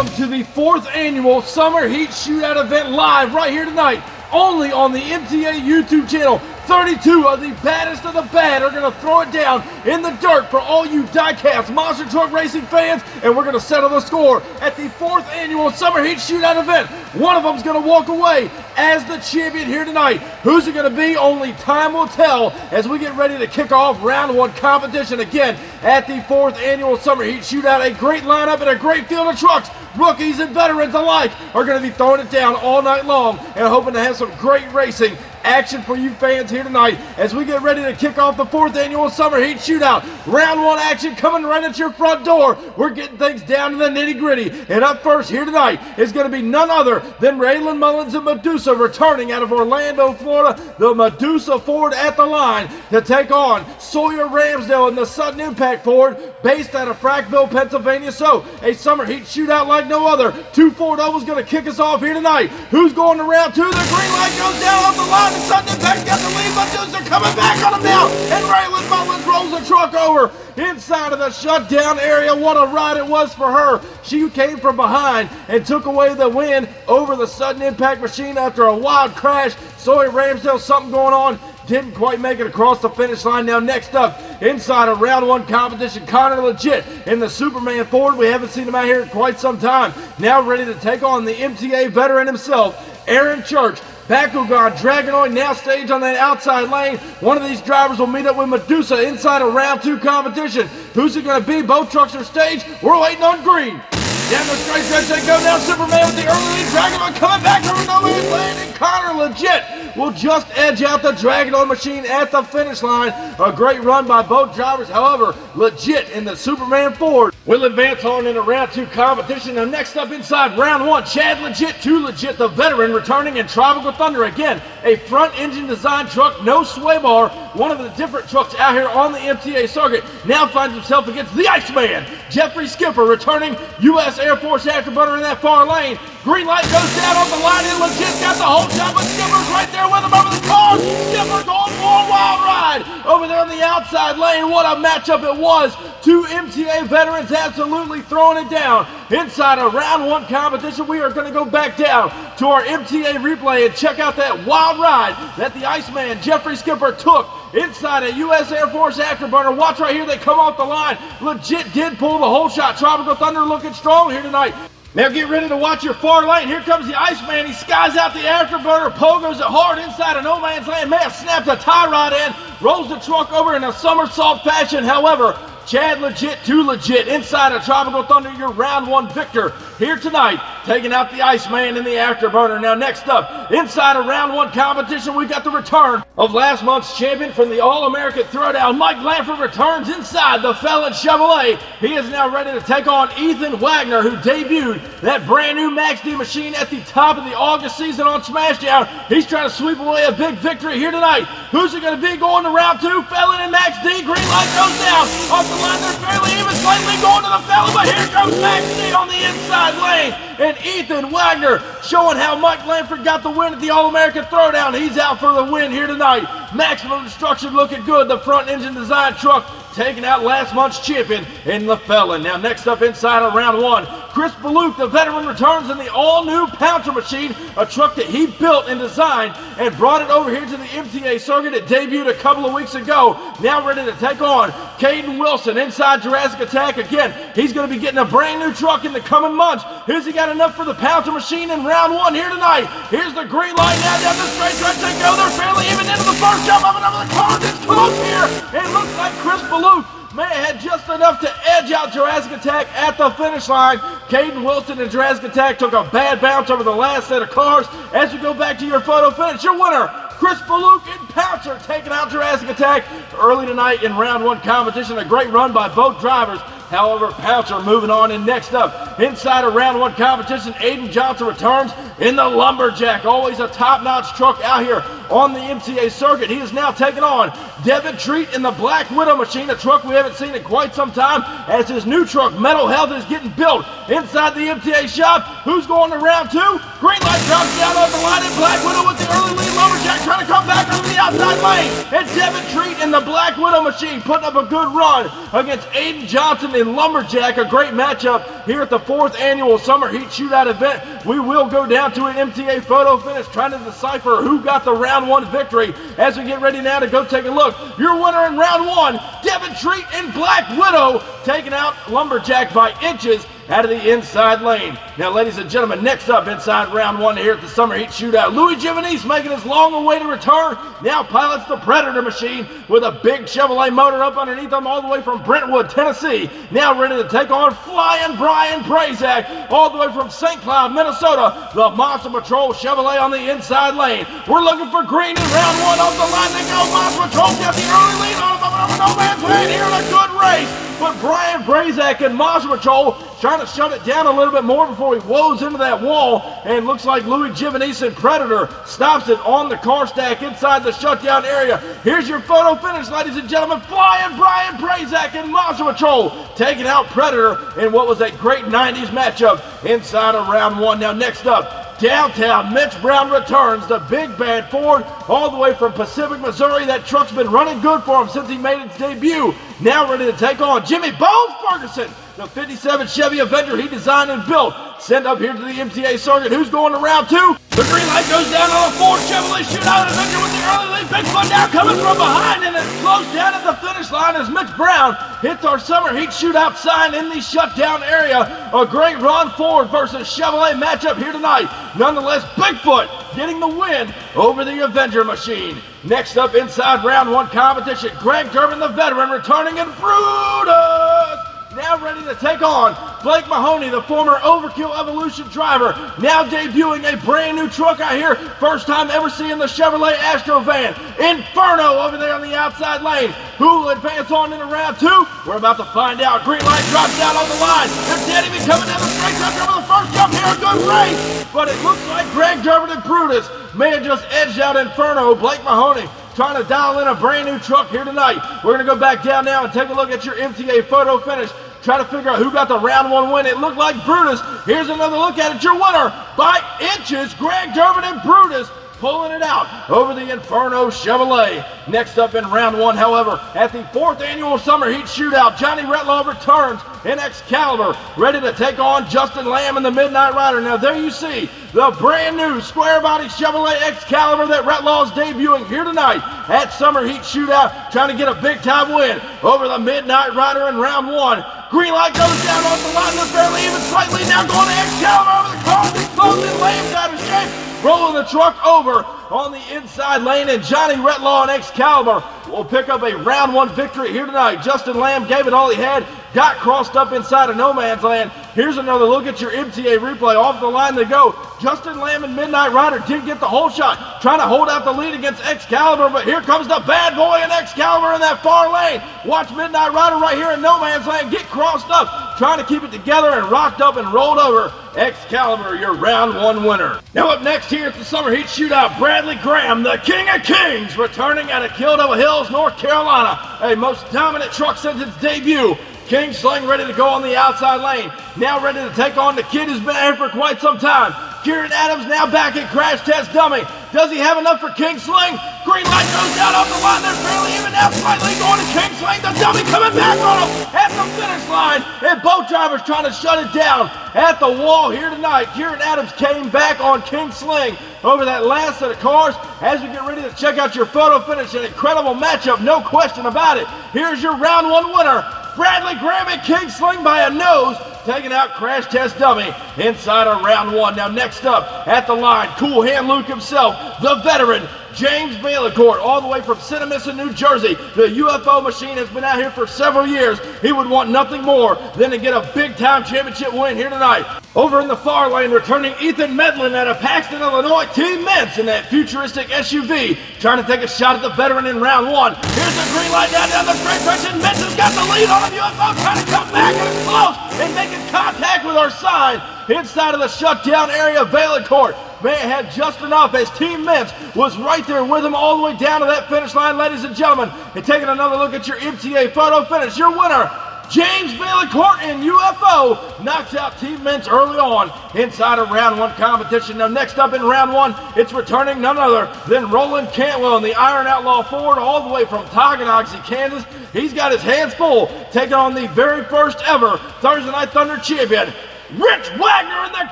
Welcome to the 4th Annual Summer Heat Shootout event live right here tonight, only on the MTA YouTube channel. 32 of the baddest of the bad are going to throw it down in the dirt for all you Diecast monster truck racing fans, and we're going to settle the score at the 4th Annual Summer Heat Shootout event. One of them's going to walk away as the champion here tonight. Who's it going to be? Only time will tell as we get ready to kick off round 1 competition again at the 4th Annual Summer Heat Shootout. A great lineup and a great field of trucks. Rookies and veterans alike are going to be throwing it down all night long and hoping to have some great racing action for you fans here tonight as we get ready to kick off the 4th Annual Summer Heat Shootout. Round 1 action coming right at your front door. We're getting things down to the nitty-gritty. And up first here tonight is going to be none other than Raylan Mullins and Medusa returning out of Orlando, Florida. The Medusa Ford at the line to take on Sawyer Ramsdale in the Sudden Impact Ford based out of Frackville, Pennsylvania. So a Summer Heat Shootout like no other. 2 Ford Ovals going to kick us off here tonight. Who's going to round 2? The green light goes down off the line. The Sudden Impact got the lead, but Medusa coming back on him now, and Raylan Mullins rolls the truck over inside of the shutdown area. What a ride it was for her. She came from behind and took away the win over the Sudden Impact machine after a wild crash. Sawyer Ramsdale, something going on. Didn't quite make it across the finish line. Now next up, inside of round 1 competition, Connor Legit in the Superman Ford. We haven't seen him out here in quite some time. Now ready to take on the MTA veteran himself, Aaron Church. Bakugan, Dragonoid now staged on that outside lane. One of these drivers will meet up with Medusa inside of round 2 competition. Who's it going to be? Both trucks are staged. We're waiting on green. Down the straight stretch they go now. Superman with the early lead. Dragonoid coming back over no man's land, and Connor Legit will just edge out the Dragonoid machine at the finish line. A great run by both drivers. However, Legit in the Superman Ford will advance on into round 2 competition. Now next up inside round 1, Chad Legit, 2 Legit, the veteran returning in Tropical Thunder. Again, a front engine design truck, no sway bar. One of the different trucks out here on the MTA circuit now finds himself against the Iceman, Jeffrey Skipper, returning U.S. Air Force afterburner in that far lane. Green light goes down on the line, and Legit's got the whole shot, but Skipper's right there with him over the car. Skipper going for a wild ride over there on the outside lane. What a matchup it was. 2 MTA veterans absolutely throwing it down. Inside of round 1 competition, we are going to go back down to our MTA replay and check out that wild ride that the Iceman, Jeffrey Skipper, took inside a U.S. Air Force afterburner. Watch right here, they come off the line. Legit did pull the whole shot. Tropical Thunder looking strong here tonight. Now get ready to watch your far lane. Here comes the Iceman. He skies out the afterburner, pogos it hard inside of no man's land. May have snapped a tie rod in, rolls the truck over in a somersault fashion. However, Chad Legit, 2 Legit, inside of Tropical Thunder, your round 1 victor here tonight, taking out the Iceman in the afterburner. Now next up, inside of round 1 competition, we got the return of last month's champion from the All-American Throwdown. Mike Lanford returns inside the Felon Chevrolet. He is now ready to take on Ethan Wagner, who debuted that brand new Max D machine at the top of the August season on Smashdown. He's trying to sweep away a big victory here tonight. Who's it going to be going to round 2? Felon and Max D. Green light goes down. Off the line, they're fairly even, slightly going to the Felon, but here goes Max D on the inside lane. And Ethan Wagner showing how Mike Lanford got the win at the All-American Throwdown. He's out for the win here tonight. Maximum Destruction looking good. The front engine design truck taking out last month's champion in the Felon. Now next up inside of round 1, Chris Baluk, the veteran, returns in the all-new Pouncer machine, a truck that he built and designed and brought it over here to the MTA circuit. It debuted a couple of weeks ago. Now ready to take on Caden Wilson inside Jurassic Attack. Again, he's going to be getting a brand new truck in the coming months. Here's he got enough for the Pouncer machine in round 1 here tonight. Here's the green light now down the straight stretch they go. They're fairly even into the first jump of another car. It's close here. It looks like Chris Baluk may have had just enough to edge out Jurassic Attack at the finish line. Caden Wilson and Jurassic Attack took a bad bounce over the last set of cars. As we go back to your photo finish, your winner, Chris Baluk and Pouncer, taking out Jurassic Attack early tonight in round 1 competition. A great run by both drivers. However, Pouncer moving on. And next up, inside of round 1 competition, Aiden Johnson returns in the Lumberjack. Always a top-notch truck out here on the MTA circuit. He is now taking on Devin Treat in the Black Widow machine, a truck we haven't seen in quite some time, as his new truck, Metal Health, is getting built inside the MTA shop. Who's going to round two? Green light drops down off the line, and Black Widow with the early lead. Lumberjack trying to come back over the outside lane. And Devin Treat in the Black Widow machine putting up a good run against Aiden Johnson and Lumberjack. A great matchup here at the 4th Annual Summer Heat Shootout event. We will go down to an MTA photo finish trying to decipher who got the round one victory as we get ready now to go take a look. Your winner in round one, Devin Treat and Black Widow, taking out Lumberjack by inches out of the inside lane. Now, ladies and gentlemen, next up inside round one here at the Summer Heat Shootout, Louis Giovanni's making his long-awaited return. Now pilots the Predator machine with a big Chevrolet motor up underneath him all the way from Brentwood, Tennessee. Now ready to take on Flying Brian Prazak all the way from St. Cloud, Minnesota. The Monster Patrol Chevrolet on the inside lane. We're looking for green in round one. Off the line they go. Monster Patrol's got the early lead on him over no man's land here in a good race. But Brian Prazak and Monster Patrol trying to shut it down a little bit more before he woes into that wall, and looks like Louis Giovanni and Predator stops it on the car stack inside the shutdown area. Here's your photo finish, ladies and gentlemen. Flying Brian Prazak and Monster Patrol taking out Predator in what was a great 90s matchup inside of round one. Now next up, downtown, Mitch Brown returns, the big bad Ford, all the way from Pacific, Missouri. That truck's been running good for him since he made its debut. Now ready to take on Jimmy Bones Ferguson, the 57 Chevy Avenger he designed and built. Sent up here to the MTA circuit. Who's going to round two? The green light goes down on a Ford Chevrolet Shootout Avenger with the early lead. Bigfoot now coming from behind, and it's close down at the finish line as Mitch Brown hits our Summer Heat Shootout sign in the shutdown area. A great Ron Ford versus Chevrolet matchup here tonight. Nonetheless, Bigfoot getting the win over the Avenger machine. Next up inside round one competition, Greg Durbin, the veteran, returning in Brutus. Now ready to take on Blake Mahoney, the former Overkill Evolution driver, now debuting a brand new truck out here. First time ever seeing the Chevrolet Astro van. Inferno over there on the outside lane. Who will advance on into round two? We're about to find out. Green light drops down on the line. There's Danny coming down the straight up here for the first jump here. A good race. But it looks like Greg Durbin and Brutus may have just edged out Inferno. Blake Mahoney trying to dial in a brand new truck here tonight. We're going to go back down now and take a look at your MTA photo finish. Try to figure out who got the round one win. It looked like Brutus. Here's another look at it. Your winner by inches, Greg Durbin and Brutus pulling it out over the Inferno Chevrolet. Next up in round one, however, at the 4th Annual Summer Heat Shootout, Johnny Retlaw returns in Excalibur, ready to take on Justin Lamb in the Midnight Rider. Now there you see the brand new square body Chevrolet Excalibur that Retlaw is debuting here tonight at Summer Heat Shootout, trying to get a big time win over the Midnight Rider in round one. Green light goes down off the line, just barely even slightly. Now going to Excalibur over the car, explodes, Lamb's out of shape, rolling the truck over on the inside lane, and Johnny Retlaw and Excalibur will pick up a round one victory here tonight. Justin Lamb gave it all he had, got crossed up inside of no man's land. Here's another look at your MTA replay. Off the line they go. Justin Lamb and Midnight Rider did get the whole shot, trying to hold out the lead against Excalibur, but here comes the bad boy in Excalibur in that far lane. Watch Midnight Rider right here in no man's land get crossed up, trying to keep it together, and rocked up and rolled over. Excalibur, your round one winner. Now up next here at the Summer Heat Shootout, Bradley Graham, the King of Kings, returning out of Kildova Hills, North Carolina. A most dominant truck since its debut. King Sling ready to go on the outside lane. Now ready to take on the kid who's been out here for quite some time. Kieran Adams now back at Crash Test Dummy. Does he have enough for King Sling? Green light goes down off the line. They're barely even out, slightly going to King Sling. The dummy coming back on him at the finish line. And both drivers trying to shut it down at the wall here tonight. Kieran Adams came back on King Sling over that last set of cars. As we get ready to check out your photo finish, an incredible matchup, no question about it. Here's your round one winner, Bradley Graham and King Sling by a nose, taking out Crash Test Dummy inside of round one. Now next up at the line, Cool Hand Luke himself, the veteran, James Bailicourt, all the way from Cinnaminson, New Jersey. The UFO machine has been out here for several years. He would want nothing more than to get a big-time championship win here tonight. Over in the far lane, returning Ethan Medlin out of Paxton, Illinois, Team Mintz in that futuristic SUV, trying to take a shot at the veteran in round one. Here's the green light down the straight stretch, and Mintz has got the lead on the UFO, trying to come back, and it's close, and making contact with our sign inside of the shutdown area of Bailicourt. May have had just enough as Team Mintz was right there with him all the way down to that finish line, ladies and gentlemen. And taking another look at your MTA photo finish, your winner, James Vaillancourt and UFO knocks out Team Mints early on inside of round one competition. Now next up in round one, it's returning none other than Roland Cantwell and the Iron Outlaw Ford all the way from Tonganoxie, Kansas. He's got his hands full taking on the very first ever Thursday Night Thunder champion, Rich Wagner and the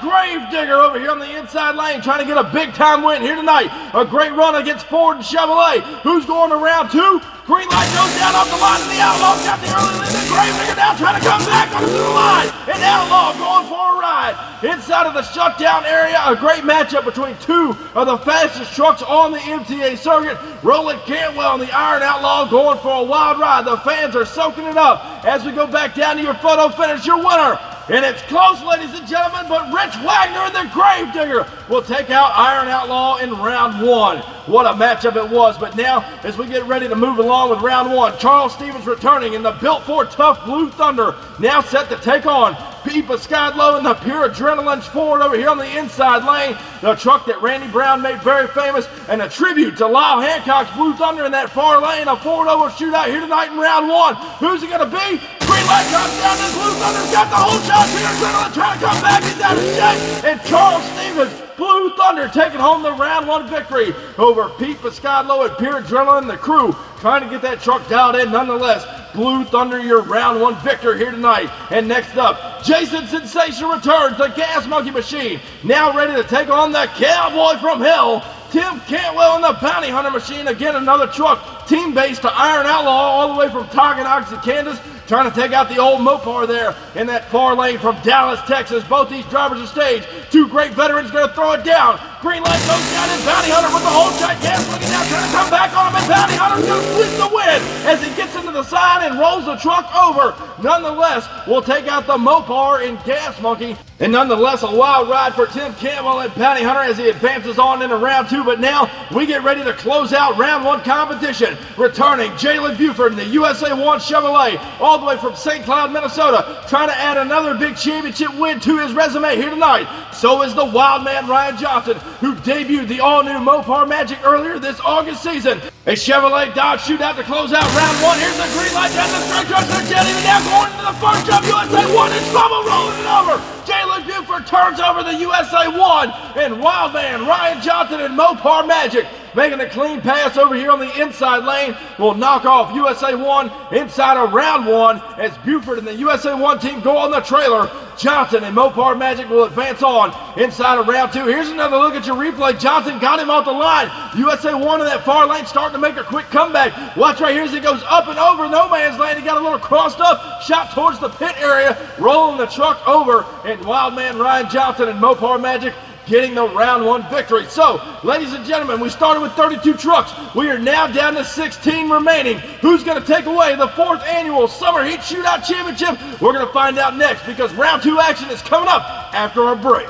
Gravedigger over here on the inside lane trying to get a big-time win here tonight. A great run against Ford and Chevrolet. Who's going to round two? Green light goes down off the line, and the Outlaw's got the early lead. The Gravedigger now trying to come back onto the line. And Outlaw going for a ride. Inside of the shutdown area, a great matchup between two of the fastest trucks on the MTA circuit. Roland Cantwell and the Iron Outlaw going for a wild ride. The fans are soaking it up as we go back down to your photo finish. Your winner. And it's close, ladies and gentlemen, but Rich Wagner and the Gravedigger will take out Iron Outlaw in round one. What a matchup it was. But now, as we get ready to move along with round one, Charles Stevens returning in the Built for Tough Blue Thunder, now set to take on Pete Piscadlo and the Pure Adrenaline's Ford over here on the inside lane. The truck that Randy Brown made very famous, and a tribute to Lyle Hancock's Blue Thunder in that far lane. A Ford-over shootout here tonight in round one. Who's it going to be? Green light comes down, and Blue Thunder's got the whole shot. Pure Adrenaline trying to come back. He's out of shape. And Charles Stevens, Blue Thunder, taking home the round one victory over Pete Piscadlo and Pure Adrenaline. The crew trying to get that truck dialed in nonetheless. Blue Thunder, your round one victor here tonight. And next up, Jason Sensation returns, the Gas Monkey Machine, now ready to take on the Cowboy from Hell, Tim Cantwell and the Bounty Hunter Machine. Again, another truck, team-based to Iron Outlaw, all the way from Tonganoxie, Kansas, trying to take out the old Mopar there in that far lane from Dallas, Texas. Both these drivers are staged. Two great veterans going to throw it down. Green light goes down, and Bounty Hunter with the whole shot. Gas looking down, trying to come back on him, and Bounty Hunter's going to squeeze the win as he gets into the side and rolls the truck over. Nonetheless, we'll take out the Mopar and Gas Monkey. And nonetheless, a wild ride for Tim Campbell and Bounty Hunter as he advances on into round two. But now we get ready to close out round one competition. Returning Jalen Buford in the USA 1 Chevrolet, all the way from St. Cloud, Minnesota, trying to add another big championship win to his resume here tonight. So is the wild man Ryan Johnson, who debuted the all-new Mopar Magic earlier this August season. A Chevrolet Dodge shootout to close out round one. Here's the green light down the straight truck. They're getting it now, going into the first jump. USA 1 in trouble, rolling it over. Jalen Buford turns over the USA 1, and wild man Ryan Johnson and Mopar Magic making a clean pass over here on the inside lane will knock off USA 1 inside of round one as Buford and the USA 1 team go on the trailer. Johnson and Mopar Magic will advance on inside of round two. Here's another look at your replay. Johnson got him off the line. USA 1 in that far lane starting to make a quick comeback. Watch right here as he goes up and over no man's land. He got a little crossed up, shot towards the pit area, rolling the truck over, and wild man Ryan Johnson and Mopar Magic getting the round one victory. So, ladies and gentlemen, we started with 32 trucks. We are now down to 16 remaining. Who's going to take away the 4th Annual Summer Heat Shootout Championship? We're going to find out next, because round two action is coming up after our break.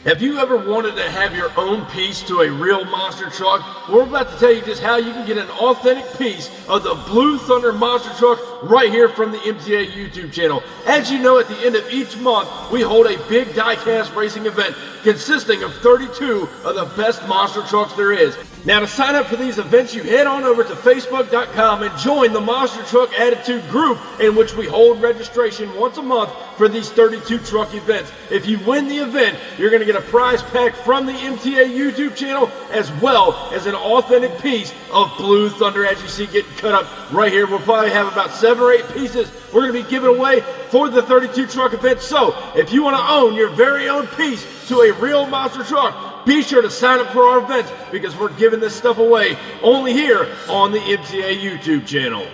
Have you ever wanted to have your own piece to a real monster truck? We're about to tell you just how you can get an authentic piece of the Blue Thunder monster truck right here from the MTA YouTube channel. As you know, at the end of each month, we hold a big diecast racing event consisting of 32 of the best monster trucks there is. Now, to sign up for these events, you head on over to facebook.com and join the Monster Truck Attitude group, in which we hold registration once a month for these 32 truck events. If you win the event, you're going to get a prize pack from the MTA YouTube channel, as well as an authentic piece of Blue Thunder, as you see getting cut up right here. We'll probably have about 7 or 8 pieces we're going to be giving away for the 32 truck event. So if you want to own your very own piece to a real monster truck, be sure to sign up for our events, because we're giving this stuff away only here on the MTA YouTube channel.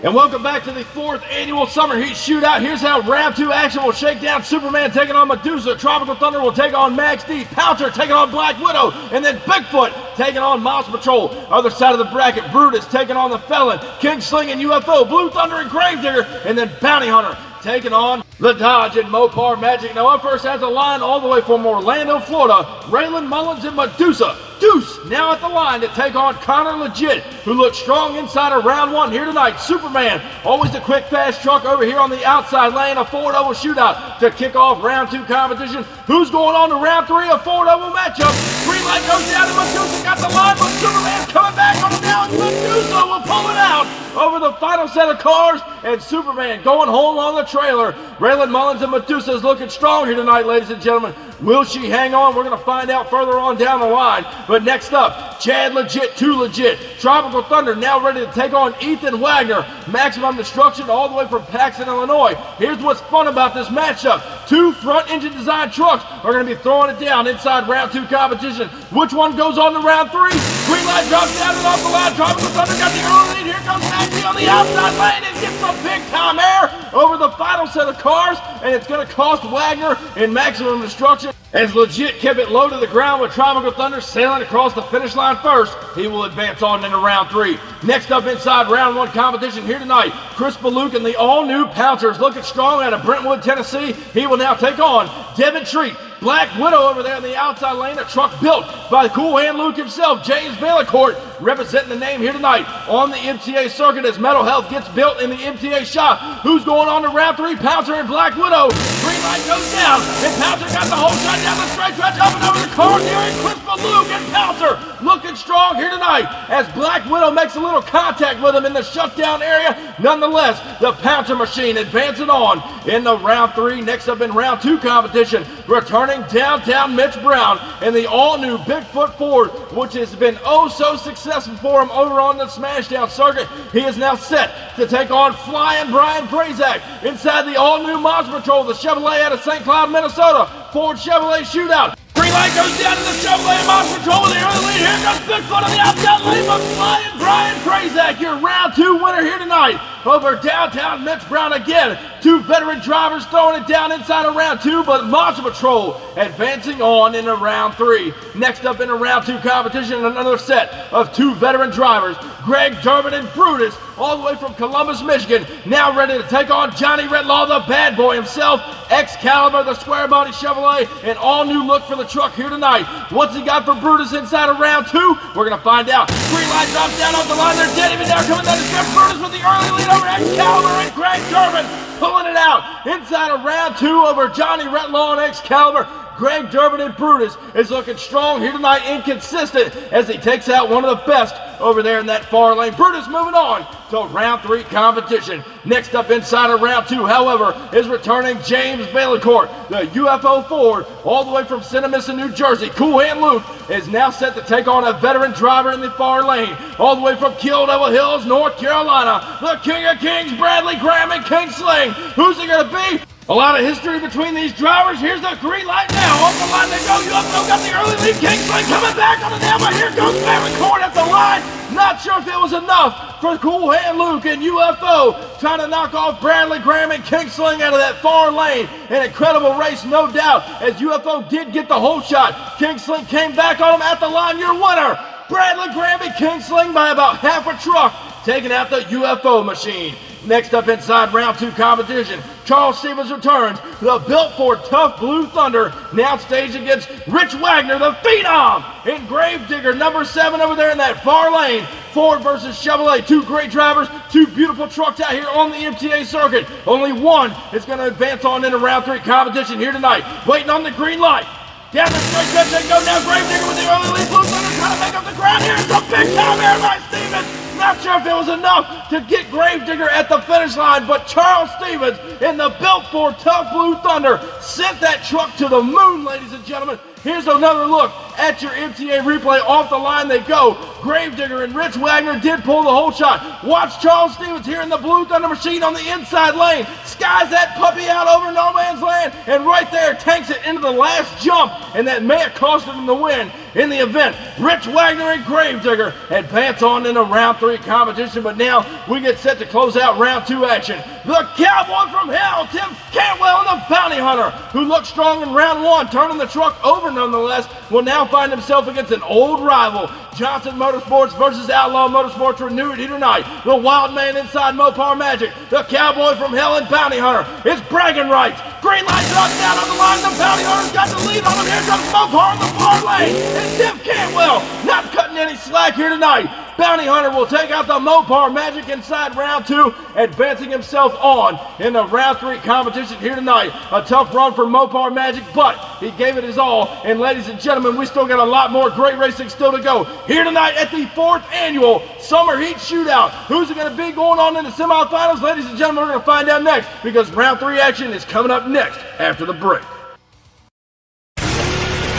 And welcome back to the 4th Annual Summer Heat Shootout. Here's how round two action will shake down. Superman taking on Medusa. Tropical Thunder will take on Max D. Pouncer taking on Black Widow. And then Bigfoot taking on Mouse Patrol. Other side of the bracket, Brutus taking on the Felon. King Sling and UFO. Blue Thunder and Gravedigger. And then Bounty Hunter taking on the Dodge and Mopar Magic. Now up first has a line all the way from Orlando, Florida, Raylan Mullins and Medusa. Deuce now at the line to take on Connor Legit, who looks strong inside of round one here tonight. Superman, always the quick, fast truck over here on the outside lane. A four-double shootout to kick off round two competition. Who's going on to round three? A four-double matchup. Green light goes down and Medusa got the line, but Superman's coming back on it now. Medusa will pull it out over the final set of cars, and Superman going home on the trailer. Raylan Mullins and Medusa is looking strong here tonight, ladies and gentlemen. Will she hang on? We're going to find out further on down the line. But next up, Chad Legit, 2 Legit. Tropical Thunder now ready to take on Ethan Wagner. Maximum Destruction all the way from Paxton, Illinois. Here's what's fun about this matchup. 2 front engine design trucks are going to be throwing it down inside round 2 competition. Which one goes on to round 3? Green light drops down and off the line. Tropical Thunder got the early lead. Here comes Maxie on the outside lane and gets some big time air over the final set of cars. And it's going to cost Wagner in Maximum Destruction. As Legit kept it low to the ground with Tropical Thunder sailing across the finish line first. He will advance on into round 3. Next up inside round 1 competition here tonight, Chris Baluk and the all-new Pouncers looking strong out of Brentwood, Tennessee. He will now take on Devin Treat. Black Widow over there in the outside lane, a truck built by Cool Hand Luke himself, James Vaillancourt, representing the name here tonight on the MTA circuit as Metal Health gets built in the MTA shop. Who's going on to round 3? Pouncer and Black Widow. Green light goes down, and Pouncer got the whole shot down the straight stretch, up and over the car, nearing Chris Baluk, and Pouncer looking strong here tonight as Black Widow makes a little contact with him in the shutdown area. Nonetheless, the Pouncer machine advancing on into round 3. Next up in round 2 competition, returning downtown Mitch Brown in the all-new Bigfoot Ford, which has been oh so successful for him over on the Smashdown circuit. He is now set to take on Flying Brian Prazak inside the all-new Monster Patrol, the Chevrolet out of St. Cloud, Minnesota. Ford Chevrolet shootout. Green light goes down to the Chevrolet Monster Patrol with the early lead. Here comes Bigfoot on the outside lane, but Flying Brian Prazak, your round 2 winner here tonight over downtown Mitch Brown again. 2 veteran drivers throwing it down inside of round 2, but Monster Patrol advancing on into round 3. Next up in a round 2 competition, another set of 2 veteran drivers, Greg Durbin and Brutus, all the way from Columbus, Michigan, now ready to take on Johnny Redlaw, the bad boy himself, Excalibur, the square body Chevrolet, an all new look for the truck here tonight. What's he got for Brutus inside of round 2? We're going to find out. Green light drops down off the line. They're dead even now coming down to stretch. Brutus with the early lead over Excalibur, and Greg Durbin pulling it out inside of round 2 over Johnny Redlaw and Excalibur. Greg Durbin and Brutus is looking strong here tonight, inconsistent as he takes out one of the best over there in that far lane. Brutus moving on to round 3 competition. Next up inside of round 2, however, is returning James Vaillancourt, the UFO Ford, all the way from Cinnamison, New Jersey. Cool Hand Luke is now set to take on a veteran driver in the far lane, all the way from Kill Devil Hills, North Carolina, the King of Kings, Bradley Graham and King Sling. Who's it going to be? A lot of history between these drivers. Here's the green light now. Off the line they go. UFO got the early lead. King Sling coming back on the nail, but here goes Vaillancourt at the line. Not sure if it was enough for Cool Hand Luke and UFO trying to knock off Bradley Graham and King Sling out of that far lane. An incredible race, no doubt, as UFO did get the whole shot. King Sling came back on him at the line. Your winner, Bradley Graham and King Sling by about half a truck, taking out the UFO machine. Next up inside round 2 competition, Charles Stevens returns. The Built for Tough Blue Thunder now staged against Rich Wagner, the Phenom, in Gravedigger number 7 over there in that far lane. Ford versus Chevrolet, 2 great drivers, 2 beautiful trucks out here on the MTA circuit. Only one is going to advance on into round 3 competition here tonight. Waiting on the green light. Down the straight stretch they go now. Gravedigger with the early lead. Blue Thunder trying to make up the ground here. It's a big time air by Stevens. Not sure if it was enough to get Gravedigger at the finish line, but Charles Stevens in the Built for Tough Blue Thunder sent that truck to the moon, ladies and gentlemen. Here's another look at your MTA replay. Off the line they go. Gravedigger and Rich Wagner did pull the whole shot. Watch Charles Stevens here in the Blue Thunder machine on the inside lane. Skies that puppy out over no man's land, and right there tanks it into the last jump, and that may have cost him the win in the event. Rich Wagner and Gravedigger advance on into round 3 competition, but now we get set to close out round 2 action. The Cowboy from Hell, Tim Cantwell, and the Bounty Hunter, who looked strong in round 1, turning the truck over nonetheless, will now now find himself against an old rival. Johnson Motorsports versus Outlaw Motorsports renewed here tonight. The Wild Man inside Mopar Magic. The Cowboy from Hell and Bounty Hunter. It's bragging rights. Green light drops down on the line. The Bounty Hunter's got the lead on him. Here comes Mopar in the far lane. And Tim Cantwell not cutting any slack here tonight. Bounty Hunter will take out the Mopar Magic inside round 2, advancing himself on in the round 3 competition here tonight. A tough run for Mopar Magic, but he gave it his all. And ladies and gentlemen, we still got a lot more great racing still to go here tonight at the 4th Annual Summer Heat Shootout. Who's it going to be going on in the semifinals? Ladies and gentlemen, we're going to find out next, because round 3 action is coming up next after the break.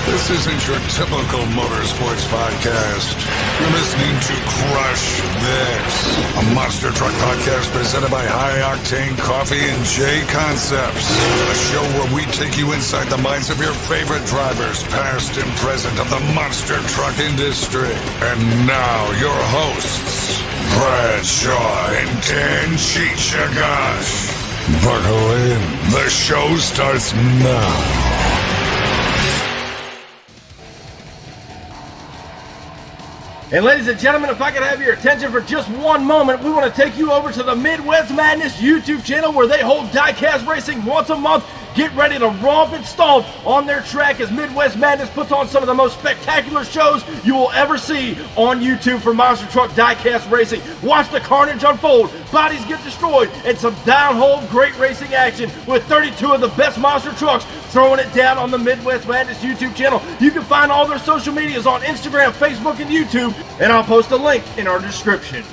This isn't your typical motorsports podcast. You're listening to Crush This, a monster truck podcast presented by High Octane Coffee and J Concepts. A show where we take you inside the minds of your favorite drivers, past and present, of the monster truck industry. And now, your hosts, Brad Shaw and Dan Chichagash. Buckle in. The show starts now. And ladies and gentlemen, if I could have your attention for just one moment, we want to take you over to the Midwest Madness YouTube channel, where they hold diecast racing once a month. Get ready to romp and stomp on their track as Midwest Madness puts on some of the most spectacular shows you will ever see on YouTube for monster truck diecast racing. Watch the carnage unfold, bodies get destroyed, and some downhole great racing action with 32 of the best monster trucks throwing it down on the Midwest Madness YouTube channel. You can find all their social medias on Instagram, Facebook, and YouTube, and I'll post a link in our description.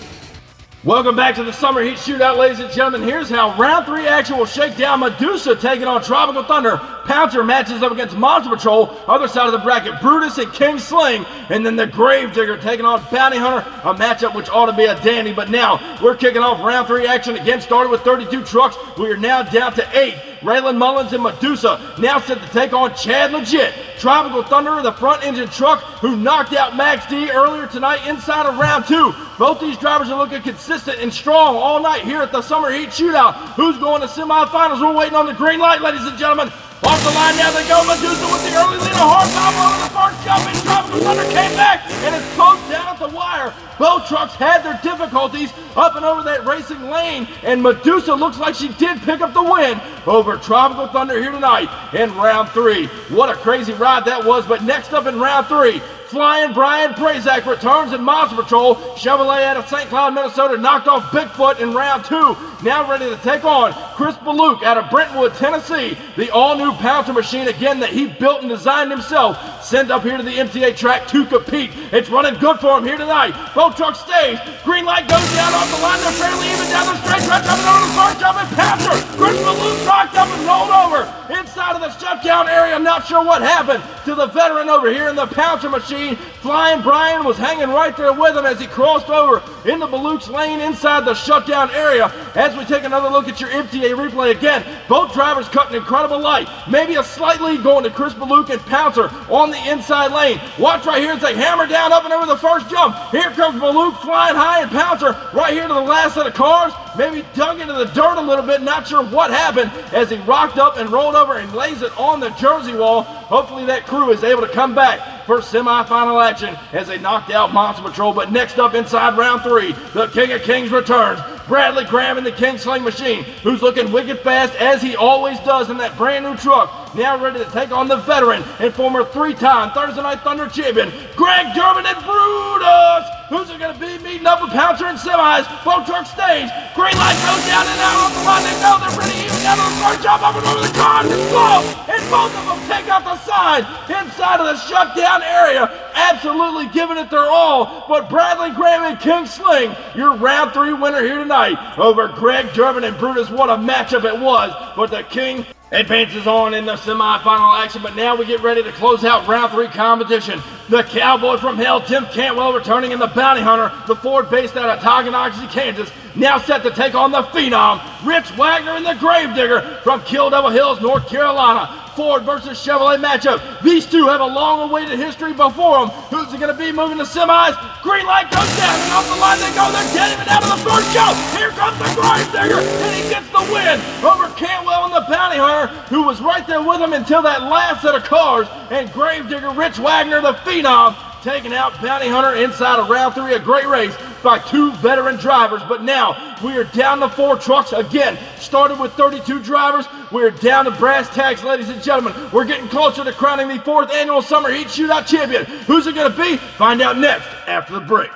Welcome back to the Summer Heat Shootout, ladies and gentlemen. Here's how round 3 action will shake down. Medusa taking on Tropical Thunder. Pouncer matches up against Monster Patrol. Other side of the bracket, Brutus and King Sling. And then the Gravedigger taking on Bounty Hunter. A matchup which ought to be a dandy. But now, we're kicking off round 3 action. Again, started with 32 trucks. We are now down to 8. Raylan Mullins and Medusa now set to take on Chad Legit. Tropical Thunder, the front engine truck, who knocked out Max D earlier tonight inside of round 2. Both these drivers are looking consistent and strong all night here at the Summer Heat Shootout. Who's going to semifinals? We're waiting on the green light, ladies and gentlemen. Off the line now they go. Medusa with the early lead. A hard foul over the first jump, and Tropical Thunder came back, and it's close down at the wire. Both trucks had their difficulties up and over that racing lane, and Medusa looks like she did pick up the win over Tropical Thunder here tonight in round 3. What a crazy ride that was. But next up in round 3, Flying Brian Prazak returns in Monster Patrol. Chevrolet out of St. Cloud, Minnesota knocked off Bigfoot in round 2. Now ready to take on Chris Baluk out of Brentwood, Tennessee. The all-new Pouncer machine, again, that he built and designed himself, sent up here to the MTA track to compete. It's running good for him here tonight. Both trucks stage. Green light goes down off the line. They're fairly even down the straight track, coming over the first jump, and Pouncer. Chris Baluk rocked up and rolled over inside of the shutdown area. Not sure what happened to the veteran over here in the Pouncer machine. Flying Brian was hanging right there with him as he crossed over into Baluk's lane inside the shutdown area. As we take another look at your MTA replay again, both drivers cutting incredible light. Maybe a slight lead going to Chris Baluk and Pouncer on the inside lane. Watch right here as they hammer down up and over the first jump. Here comes Baluk flying high, and Pouncer right here to the last set of cars. Maybe dug into the dirt a little bit, not sure what happened, as he rocked up and rolled over and lays it on the jersey wall. Hopefully that crew is able to come back for semifinal action as they knocked out Monster Patrol. But next up inside round 3, the King of Kings returns. Bradley Graham in the King Sling machine, who's looking wicked fast as he always does in that brand new truck. Now ready to take on the veteran and former 3-time Thursday Night Thunder champion, Greg Durbin and Brutus. Who's it going to be meeting up with Pouncer and semis? Both trucks stage. Green light goes down and out off the line. They know they're pretty even down to the first jump, up and over the cars and slow. And both of them take out the side inside of the shutdown area. Absolutely giving it their all. But Bradley Graham and King Sling, your round 3 winner here tonight over Greg Durbin and Brutus. What a matchup it was. But the King advances on in the semifinal action, but now we get ready to close out round 3 competition. The Cowboy from Hell, Tim Cantwell, returning in the Bounty Hunter. The Ford based out of Tonganoxie, Kansas, now set to take on the Phenom, Rich Wagner in the Gravedigger from Kill Devil Hills, North Carolina. Ford versus Chevrolet matchup. These two have a long-awaited history before them. Who's it going to be moving to semis? Green light goes down, and off the line they go. They're getting it out of the first jump. Here comes the Gravedigger, and he gets the win over Cantwell and the Bounty Hunter, who was right there with him until that last set of cars. And Gravedigger, Rich Wagner, the Phenom, taking out Bounty Hunter inside of round 3. A great race by 2 veteran drivers. But now we are down to 4 trucks again. Started with 32 drivers. We're down to brass tacks, ladies and gentlemen. We're getting closer to crowning the 4th annual Summer Heat Shootout champion. Who's it going to be? Find out next after the break.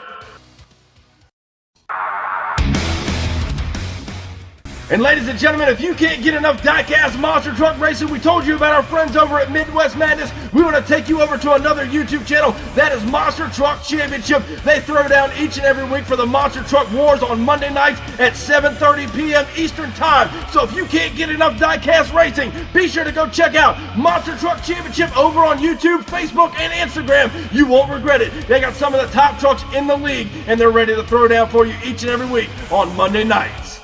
And ladies and gentlemen, if you can't get enough Diecast monster truck racing, we told you about our friends over at Midwest Madness. We want to take you over to another YouTube channel. That is Monster Truck Championship. They throw down each and every week for the Monster Truck Wars on Monday nights at 7:30 p.m. Eastern Time. So if you can't get enough Diecast racing, be sure to go check out Monster Truck Championship over on YouTube, Facebook, and Instagram. You won't regret it. They got some of the top trucks in the league, and they're ready to throw down for you each and every week on Monday nights.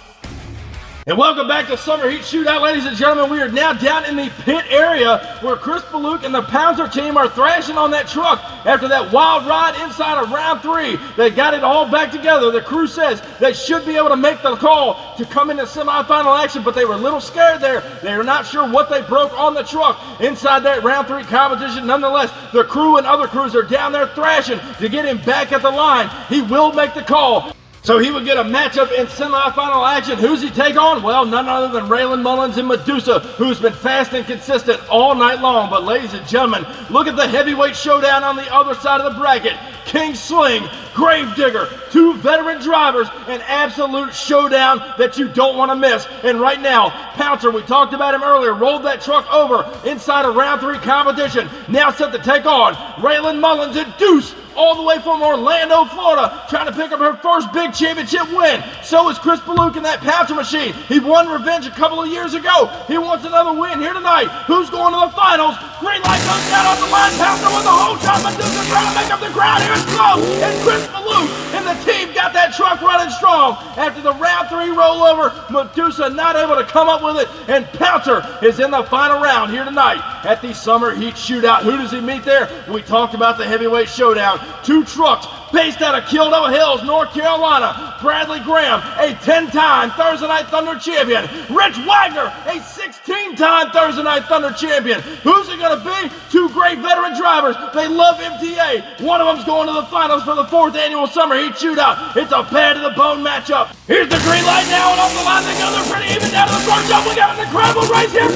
And welcome back to Summer Heat Shootout, ladies and gentlemen. We are now down in the pit area where Chris Baluk and the Pouncer team are thrashing on that truck after that wild ride inside of round 3. They got it all back together. The crew says they should be able to make the call to come into semifinal action, but they were a little scared there. They are not sure what they broke on the truck inside that round 3 competition. Nonetheless, the crew and other crews are down there thrashing to get him back at the line. He will make the call. So he would get a matchup in semifinal action. Who's he take on? Well, none other than Raylan Mullins and Medusa, who's been fast and consistent all night long. But ladies and gentlemen, look at the heavyweight showdown on the other side of the bracket. King Sling, Gravedigger, 2 veteran drivers, an absolute showdown that you don't want to miss. And right now, Pouncer, we talked about him earlier, rolled that truck over inside of round 3 competition. Now set to take on Raylan Mullins and Deuce, all the way from Orlando, Florida, trying to pick up her first big championship win. So is Chris Baluk in that Pouncer machine. He won revenge a couple of years ago. He wants another win here tonight. Who's going to the finals? Green light comes down off the line. Pouncer with the whole shot. Medusa trying to make up the ground. Here it's close. And Chris Baluk and the team got that truck running strong. After the round 3 rollover, Medusa not able to come up with it. And Pouncer is in the final round here tonight at the Summer Heat Shootout. Who does he meet there? We talked about the heavyweight showdown. 2 trucks based out of Kildo Hills, North Carolina. Bradley Graham, a 10-time Thursday Night Thunder champion. Rich Wagner, a 16-time Thursday Night Thunder champion. Who's it going to be? 2 great veteran drivers. They love MTA. One of them's going to the finals for the 4th annual Summer Heat Shootout. It's a bad-to-the-bone matchup. Here's the green light now, and off the line they go. They're pretty even down to the first jump. We got an incredible race here.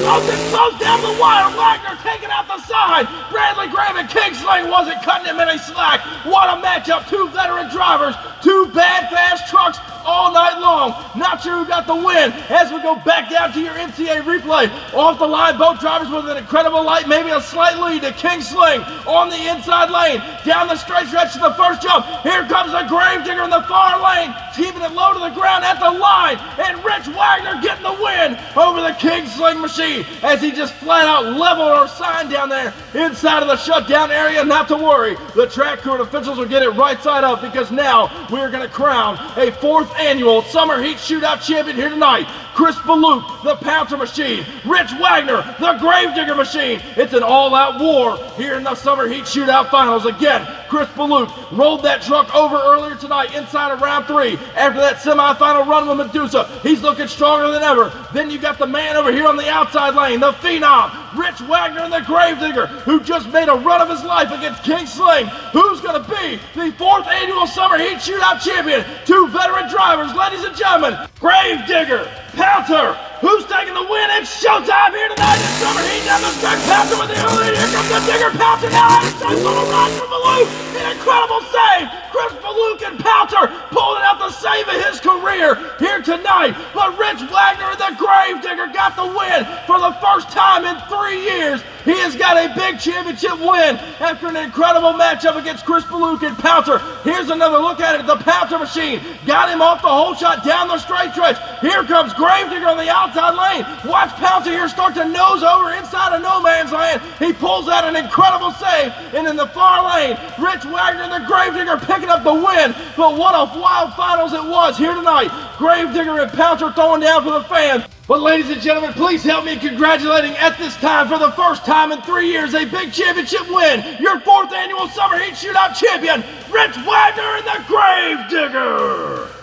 Close down the wire. Wagner taking out the side. Bradley Graham and King Sling wasn't cutting him any slack. What a matchup. 2 veteran drivers, 2 bad fast trucks all night long. Not sure who got the win as we go back down to your MTA replay. Off the line, both drivers with an incredible light, maybe a slight lead to King Sling on the inside lane. Down the straight stretch to the first jump. Here comes the Gravedigger in the far lane, keeping it low to the ground at the line. And Rich Wagner getting the win over the King Sling machine as he just flat out leveled our sign down there inside of the shutdown area. Not to worry, the track crew and officials will get it right side up because now we're going to crown a 4th annual Summer Heat Shootout champion here tonight. Chris Baluk, the Pouncer machine. Rich Wagner, the Gravedigger machine. It's an all-out war here in the Summer Heat Shootout finals. Again, Chris Baluk rolled that truck over earlier tonight inside of round 3 after that semifinal run with Medusa. He's looking stronger than ever. Then you got the man over here on the outside lane, the Phenom, Rich Wagner and the Gravedigger, who just made a run of his life against King Sling. Who's going to be the 4th annual Summer Heat Shootout champion? 2 veteran drivers, ladies and gentlemen. Gravedigger, Pouncer, who's taking the win? It's showtime here tonight in Summer Heat. Down the stretch, Pouncer with the early lead. Here comes the Digger. Pouncer now had a strike on a run from Baluk. An incredible save. Chris Baluk and Pouncer pulling out the save of his career here tonight. But Rich Wagner and the Gravedigger got the win for the first time in 3 years. He has got a big championship win after an incredible matchup against Chris Baluk and Pouncer. Here's another look at it. The Pouncer machine got him off the whole shot down the straight stretch. Here comes Gravedigger on the outside lane. Watch Pouncer here start to nose over inside of no man's land. He pulls out an incredible save. And in the far lane, Rich Wagner and the Gravedigger picking up the win. But what a wild finals it was here tonight. Gravedigger and Pouncer throwing down for the fans. But ladies and gentlemen, please help me in congratulating at this time, for the first time in 3 years, a big championship win. Your 4th annual Summer Heat Shootout champion, Rich Wagner and the Gravedigger.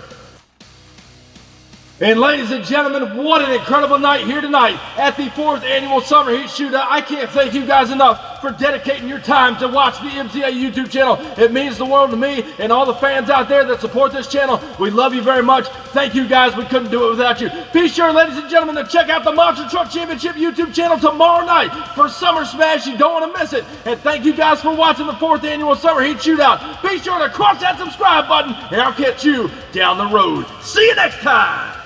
And ladies and gentlemen, what an incredible night here tonight at the 4th Annual Summer Heat Shootout. I can't thank you guys enough for dedicating your time to watch the MTA YouTube channel. It means the world to me and all the fans out there that support this channel. We love you very much. Thank you guys. We couldn't do it without you. Be sure, ladies and gentlemen, to check out the Monster Truck Championship YouTube channel tomorrow night for Summer Smash. You don't want to miss it. And thank you guys for watching the 4th Annual Summer Heat Shootout. Be sure to crush that subscribe button, and I'll catch you down the road. See you next time.